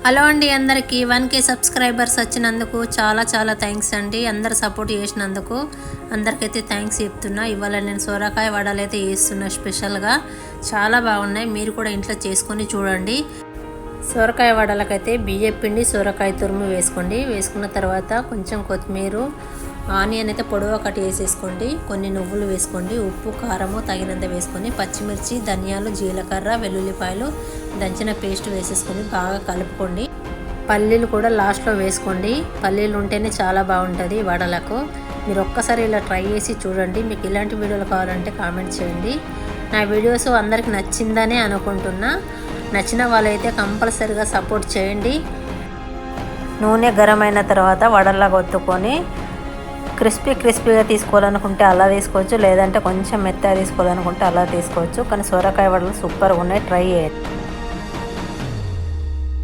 Hello అండి, అందరికీ 1K subscribers వచ్చినందుకు చాలా చాలా థ్యాంక్స్ అండి. అందరు సపోర్ట్ చేసినందుకు అందరికైతే థ్యాంక్స్ చెప్తున్నా. ఇవాళ నేను సొరకాయ వడలు అయితే వేస్తున్నా స్పెషల్గా. చాలా బాగున్నాయి, మీరు కూడా ఇంట్లో చేసుకొని చూడండి. సొరకాయ వడలకైతే బియ్యం పిండి సొరకాయ తురుము వేసుకోండి. వేసుకున్న తర్వాత కొంచెం కొత్తిమీర, ఆనియన్ అయితే పొడవుగా కట్ చేసేసుకోండి. కొన్ని నువ్వులు వేసుకోండి. ఉప్పు కారము తగినంత వేసుకొని పచ్చిమిర్చి, ధనియాలు, జీలకర్ర, వెల్లుల్లిపాయలు దంచిన పేస్ట్ వేసేసుకొని బాగా కలుపుకోండి. పల్లీలు కూడా లాస్ట్లో వేసుకోండి. పల్లీలు ఉంటేనే చాలా బాగుంటుంది వడలకు. మీరు ఒక్కసారి ఇలా ట్రై చేసి చూడండి. మీకు ఇలాంటి వీడియోలు కావాలంటే కామెంట్ చేయండి. నా వీడియోస్ అందరికి నచ్చిందనే అనుకుంటున్నా. నచ్చిన వాళ్ళైతే కంపల్సరీగా సపోర్ట్ చేయండి. నూనె గరం అయిన తర్వాత వడల్లాగా ఒత్తుకొని క్రిస్పీగా తీసుకోవాలనుకుంటే అలా తీసుకోవచ్చు, లేదంటే కొంచెం మెత్తగా తీసుకోవాలనుకుంటే అలా తీసుకోవచ్చు. కానీ సొరకాయ వడలు సూపర్గా ఉన్నాయి, ట్రై చేయండి.